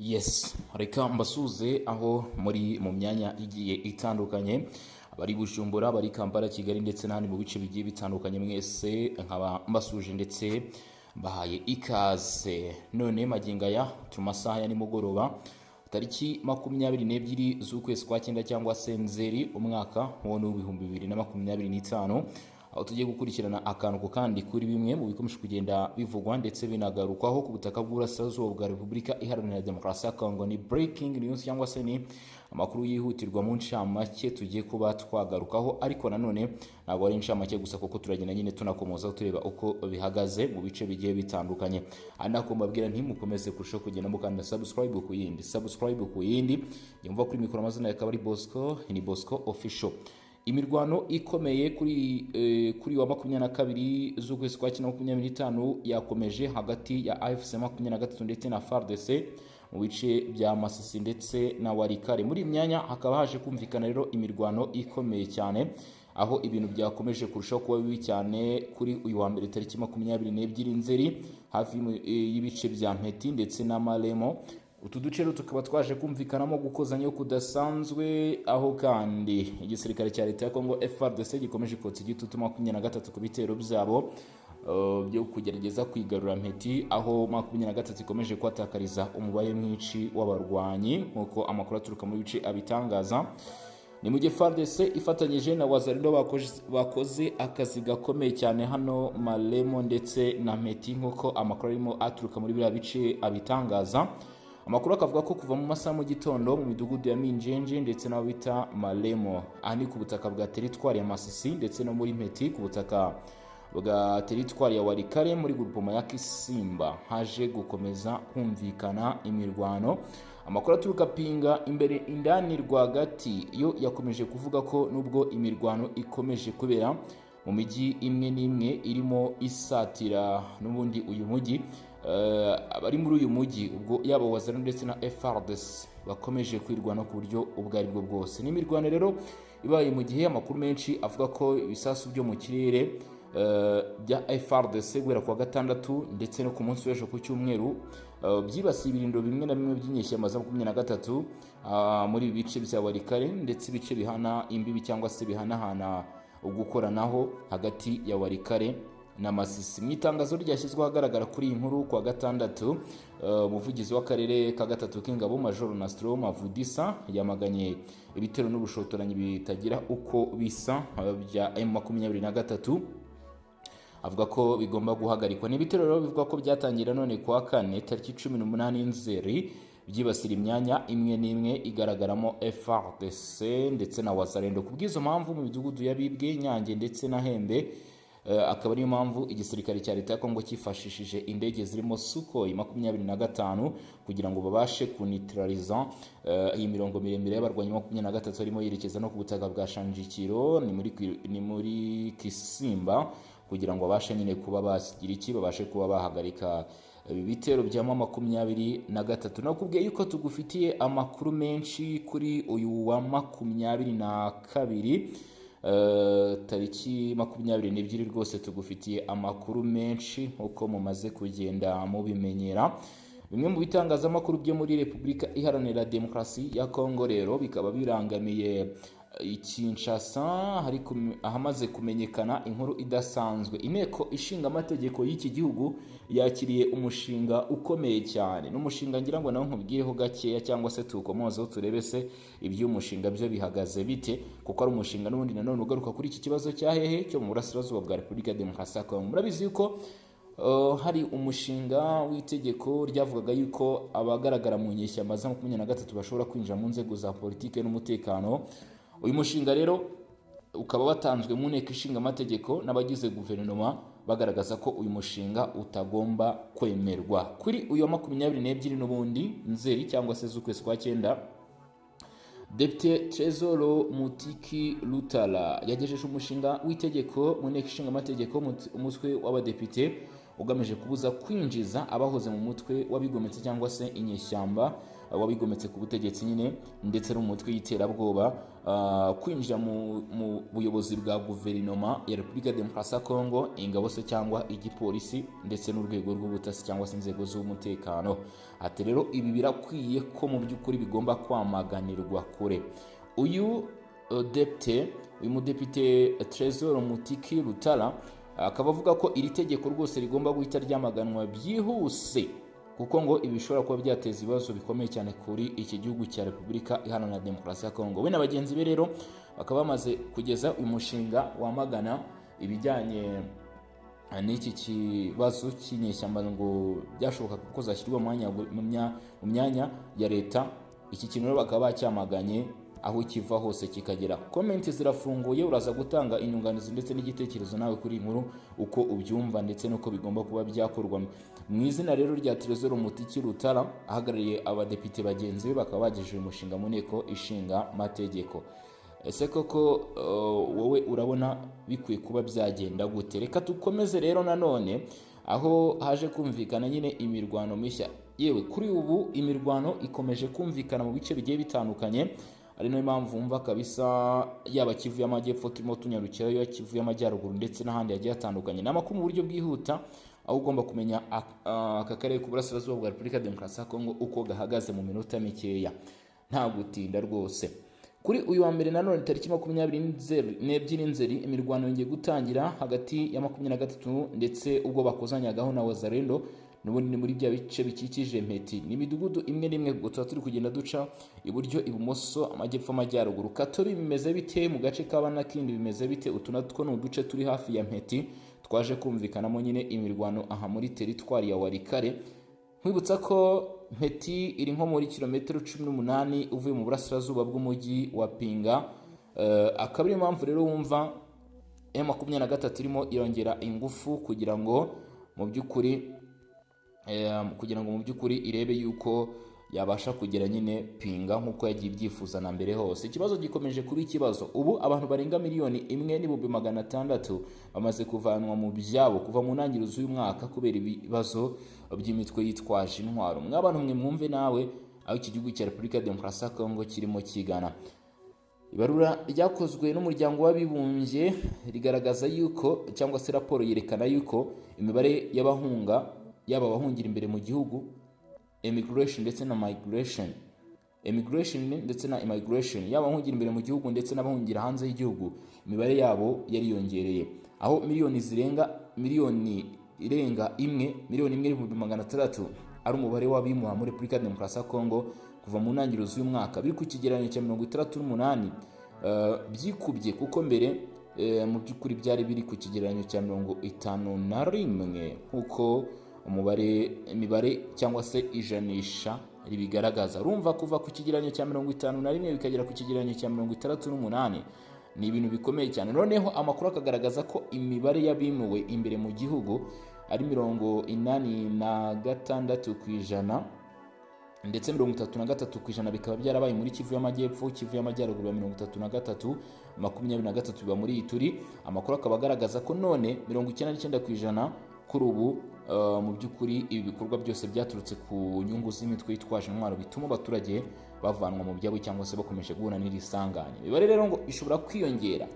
Yes, reka mbasuze aho muri mu myanya igiye itandukanye, abari Bujumbura, abari Kampala, Kigali ndetse n'ahandi mu bice bigiye bitandukanye, mwese nkaba mbasuje ndetse bahaye ikaze. None magingo aya turi masaha ya nimugoroba tariki 22 z'ukwezi kwa 9 cyangwa se Nzeri umwaka wa 2025, aho tugiye gukurikirana akantu ko kandi kuri bimwe mu bikomeje kugenda bivugwa ndetse binagarukwaho ku butaka bw'Uburasirazuba bwa Repubulika Iharanira Demokarasi ya Kongo. Ni breaking news cyangwa se ni amakuru yihutirwa mu ncamake tugiye kuba twagarukaho, ariko nanone ntabwo ari incamake gusa kuko turagenda nyine tunakomoza tureba uko bihagaze mu bice bigiye bitandukanye. Anako mbabwira ntimukomeze kurushaho kugenda mukanda subscribe ku yindi yumva kuri mikoro, amazina yakaba ari Bosco, ni Bosco official. Imirwano ikomeye kuri wa 22 z'ukwezi kwa 2025 yakomeje hagati ya AFC 23 ndetse na FARDC mu bice bya Masisi ndetse na Warikare. Muri imyanya hakaba haje kumvikana rero imirwano ikomeye cyane, aho ibintu byakomeje kurushaho kuba bibi cyane kuri uyu wa mbere tariki 22 Nzeri hafi y'ibice bya Mpeti ndetse na Malemo. Utu duce tukaba twaje kumvikanamo gukozanya kudasanzwe, aho kandi igisirikare cya leta ya Kongo FARDC gikomeje kotsa igitutu 23 ku bitero byabo byo kugerageza kwigarura Mpeti, aho 23 ikomeje kwatakariza umubare mwinshi w'abarwanyi nkuko amakuru aturuka mu bice abitangaza. Ni mu gihe FARDC ifatanyije na Wazalendo bakoze akazi gakomeye cyane hano Malemo ndetse na Mpeti nkuko amakuru arimo aturuka muri biriya bice abitangaza. Amakuru akavuga ko kuva mu masaha mu gitondo mu midugudu ya Minjenje ndetse n'aho bita Malemo, ani ku butaka bwa teritwari ya Masisi ndetse no muri Mpeti ku butaka bwa teritwari ya Warikare muri groupement ya Kisimba haje gukomeza kumvikana imirwano. Amakuru aturuka pinga imbere indani rwagati yo yakomeje kuvuga ko nubwo imirwano ikomeje kubera mu miji imwe n'imwe irimo isatira n'ubundi uyu mujyi, abari muri uyu mujyi ubwo yaba Wazalendo ndetse na FARDC bakomeje kwirwana ku buryo ubwo ari bwo bwose. N'imirwano rero ibaye mu gihe amakuru menshi avuga ko ibisasu byo mu kirere bya FARDC guhera kwa gatandatu ndetse no ku munsi w'ejo ku cyumweru byibasiye ibirindo bimwe na bimwe by'inyeshyamba za 23 muri bice bya Warikare ndetse ibice bihana imbibi cyangwa se bihanahana ugukoranaho hagati ya Warikare na Masisi. Mu itangazo ryashyizweho ahagaragara kuri iyi nkuru kwa gatandatu, umuvugizi w'akarere ka gatatu k'ingabo Major Nastro Mavudisa yamaganye ibitero n'ubushotoranyi bitagira uko bisa bya M23, avuga ko bigomba guhagarikwa. Ni ibitero rero bivuga ko byatangira none kwa kane tariki 18 Nzeri byibasira imyanya imwe n'imwe igaragaramo FARDC ndetse na Wazalendo. Kubw'izo mpamvu mu midugudu ya Bibwe, Nyange ndetse na Hembe, akaba ariyo mpamvu igisirikare cya leta ya Kongo cyifashishije indege zirimo Sukhoi 25 kugira ngo babashe kunitraliza iyi mirongo miremire y'abarwanyi 23 barimo yerekeza no ku butaka bwa Shanjikiro ni muri Kisimba, kugira ngo babashe nyine kuba basigira iki, babashe kuba bahagarika ibi bitero bya 23. Nakubwiye yuko tugufitiye amakuru menshi kuri uyu wa 22 tariki 22 rwose tugufitiye amakuru menshi uko mumaze kugenda mubimenyera. Bimwe mu bitangazamakuru byo muri Repubulika Iharanira Demokarasi ya Kongo rero bikaba birangamiye Kinshasa, ahamaze kumenyekana inkuru idasanzwe. Inteko ishinga amategeko y'iki gihugu yakiriye umushinga ukomeye cyane, n'umushinga ngira ngo nawe nkubwireho gakeya cyangwa se tukomozeho turebe se iby'umushinga byo bihagaze bite, kuko ari umushinga n'ubundi nanone ugaruka kuri iki kibazo cya hehe cyo mu Burasirazuba bwa Repubulika Demokarasi ya Kongo. Murabizi yuko hari umushinga w'itegeko ryavugaga yuko abagaragara mu nyeshyamba za 23 bashobora kwinjira mu nzego za politike n'umutekano. Uyu mushinga rero ukaba watanzwe mu nteko ishinga amategeko n'abagize guverinoma bagaragaza ko uyu mushinga utagomba kwemerwa. Kuri uyu wa 22 n'ubundi Nzeri cyangwa se z'ukwezi kwa 9, Depite Trezoro Mutiki Lutala yagejeje umushinga w'itegeko mu nteko ishinga amategeko umutwe w'abadepite ugamije kubuza kwinjiza abahoze mu mutwe wabigometse cyangwa se inyeshyamba wabigometse ku butegetsi nyine ndetse no mu mutwe y'iterabwoba kwinjira mu buyobozi bwa guverinoma ya Repubulika ya Demokarasi ya Kongo, ingabo se cyangwa igipolisi ndetse n'urwego rw'ubutasi cyangwa se inzego z'umutekano. Ati rero ibi birakwiye ko mu by'ukuri bigomba kwamaganirwa kure. Uyu mudepite Trésor Mutiki Rutara akaba avuga ko iri tegeko rwose rigomba guhita ryamaganwa byihuse, kuko ngo ibi bishobora kuba byateza ibibazo bikomeye cyane kuri iki gihugu cya Repubulika Iharanira Demokarasi ya Kongo. We na bagenzi be rero bakaba bamaze kugeza uyu mushinga wamagana ibijyanye n'iki kibazo cy'inyeshyamba ngo byashoboka ko zashyirwa mu myanya ya leta. Iki kintu rero bakaba bacyamaganye aho kiva hose kikagera. Comment zirafunguye, uraza gutanga inyunganizi ndetse n'igitekerezo nawe kuri inkuru uko ubyumva ndetse nuko bigomba kuba byakorwa. Mu izina rero rya Trésor Mutiki Rutara ahagarariye abadepite bagenzi be bakaba bagejeje umushinga mu nteko ishinga mategeko. Ese koko wowe urabona bikwiye kuba byagenda gute? Reka tukomeze rero nanone aho haje kumvikana nyine imirwano mishya. Yewe kuri ubu imirwano ikomeje kumvikana mu bice bigiye bitandukanye, ari nayo mpamvu wumva kabisa yaba Kivu y'Amajyepfo turimo tunyarukirayo, Kivu y'Amajyaruguru ndetse n'ahandi hagiye hatandukanye. Ni amakuru mu buryo bwihuta aho ugomba kumenya aka karere k'uburasirazuba bwa Repubulika ya Demokarasi ya Kongo uko gahagaze mu minota mikeya nta gutinda rwose. Kuri uyu wa mbere nanone tariki 22 Nzeri imirwano yongeye gutangira hagati ya 23 ndetse ubwo bakozanyagaho na Wazalendo n'ubundi muri bya bice bikikije Mpeti. Ni imidugudu imwe n'imwe gusa turi kugenda duca iburyo, ibumoso, amajyepfo, amajyaruguru. Katori bimeze bite? Mu gace kabana kindi bimeze bite? Utu natwo ni uduce turi hafi ya Mpeti twaje kumvikanamo nyine imirwano aha muri teritwari ya Warikare. Nkwibutsa ko Mpeti iri nko muri kilometero 18 uvuye mu burasirazuba bw'umujyi wa Pinga. Akaba ari impamvu rero wumva M23 irimo irongera ingufu kugira ngo mu by'ukuri irebe yuko yabasha kugera nyine Pinga nk'uko yagiye ibyifuza na mbere hose. Ikibazo gikomeje kuba ikibazo. Ubu abantu barenga 1,600,000 bamaze kuvanwa mu byabo kuva mu ntangiriro z'uyu mwaka kubera ibibazo by'imitwe yitwaje intwaro. Mw'abantu mwe mwumve nawe aho iki gihugu cya Repubulika ya Demokarasi ya Kongo kirimo kigana. Ibarura ryakozwe n'umuryango w'abibumbye rigaragaza yuko cyangwa se raporo yerekana yuko imibare y'abahunga yaba abahungira imbere mu gihugu, immigration ndetse na immigration yaba abahungira imbere mu gihugu ndetse n'abahungira hanze y'igihugu, imibare yabo yariyongereye aho miliyoni irenga 1,600,000 ari umubare w'abimuha muri Repubulika ya Demokarasi ya Kongo kuva mu ntangiriro z'uyu mwaka, biri ku kigereranyo cya 68 byikubye kuko mbere mu by'ukuri byari biri ku kigereranyo cya 51 nk'uko imibare cyangwa se ijanisha ribigaragaza. Urumva kuva ku kigereranyo cya 51 bikagera ku kigereranyo cya 68 ni ibintu bikomeye cyane. Noneho amakuru akagaragaza ko imibare y'abimuwe imbere mu gihugu ari 86% ndetse 33% bikaba byarabaye muri Kivu y'Amajyepfo, Kivu y'Amajyaruguru ya 33%, 23% biba muri Ituri. Amakuru akaba agaragaza ko none 99% kuri ubu mu by'ukuri ibi bikorwa byose byaturutse ku nyungu z'imitwe yitwaje intwaro bituma abaturage bavanwa mu byabo cyangwa se bakomeje guhura n'irisanganye. Imibare rero ngo ishobora kwiyongera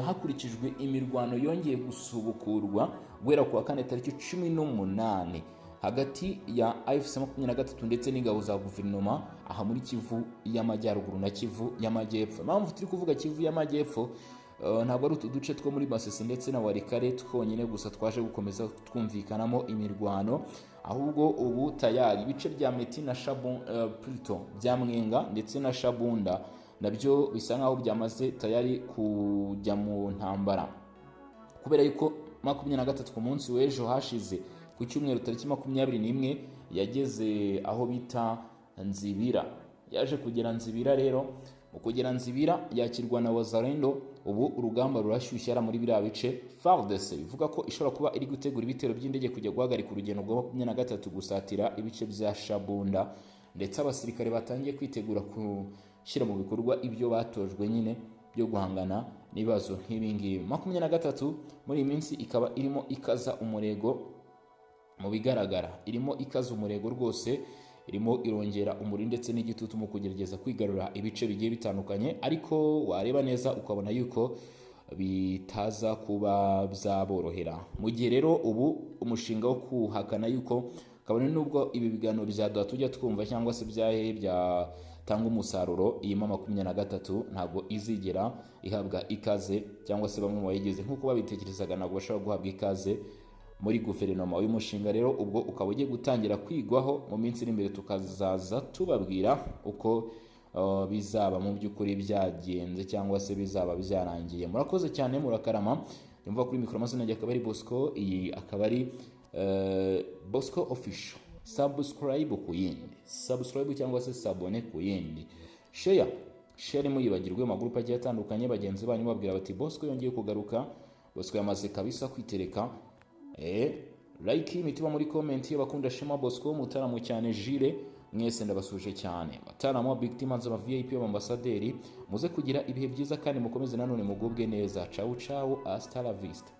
hakurikijwe imirwano yongeye gusubukurwa guhera ku wa 4 tariki 18 hagati ya AFC 23 ndetse n'ingabo za guverinoma aha muri Kivu y'Amajyaruguru na Kivu y'Amajyepfo. Impamvu turi kuvuga Kivu y'Amajyepfo ntabwo ari utuduce two muri Masisi ndetse na Warikare twonyine gusa twaje gukomeza twumvikanamo imirwano, ahubwo ubu tayari ibice bya Meti na bya Mwenga ndetse na Shabunda nabyo bisa nkaho byamaze tayari kujya mu ntambara, kubera yuko 23 ku munsi w'ejo hashize ku cyumweru tariki 21 yageze aho bita Nzibira. Yaje kugera Nzibira rero, ukugera Nzibira yakirwa na Wazalendo. Ubu urugamba rurashyushye ara muri biriya bice. FARDC bivuga ko ishobora kuba iri gutegura ibitero by'indege kujya guhagarika urugendo rwa 23 gusatira ibice bya Shabunda, ndetse abasirikare batangiye kwitegura gushyira mu bikorwa ibyo batojwe nyine byo guhangana n'ibibazo nk'ibingibi. 23 muri iyi minsi ikaba irimo ikaza umurego mu bigaragara irimo ikaza umurego rwose, irimo irongera umuri ndetse n'igitutu mu kugerageza kwigarura ibice bigiye bitandukanye, ariko wareba neza ukabona yuko bitaza kuba byaborohera. Mu gihe rero ubu umushinga wo kuhakana yuko kabone nubwo ibi biganiro byaduha tujya twumva cyangwa se byahe byatanga umusaruro, iyi M23 ntabwo izigera ihabwa ikaze, cyangwa se bamwe mu bayigize nk'uko babitekerezaga ntabwo bashobora guhabwa ikaze muri guverinoma. Uyu mushinga rero ubwo ukaba ugiye gutangira kwigwaho mu minsi iri imbere, tukazaza tubabwira uko bizaba mu by'ukuri byagenze cyangwa se bizaba byarangiye. Murakoze cyane, murakarama. Yumva kuri mikoro amazina yanjye akaba ari Bosco, iyi akaba ari Bosco Official. Subscribe ku yindi, subscribe cyangwa se sabone ku yindi, share muyibagirwe mu magroup agiye atandukanye, bagenzi banyu babwira bati Bosco yongeye kugaruka, Bosco yamaze kabisa kwitereka. Like imitima muri comment y'abakunda Shema Bosco, mutaramu cyane Jire, mwese ndabasuje cyane. Bataramu Big Team z'aba VIP b'ambasaderi, muze kugira ibihe byiza kandi mukomeze nanone mugubwe neza. Ciao ciao, hasta la vista.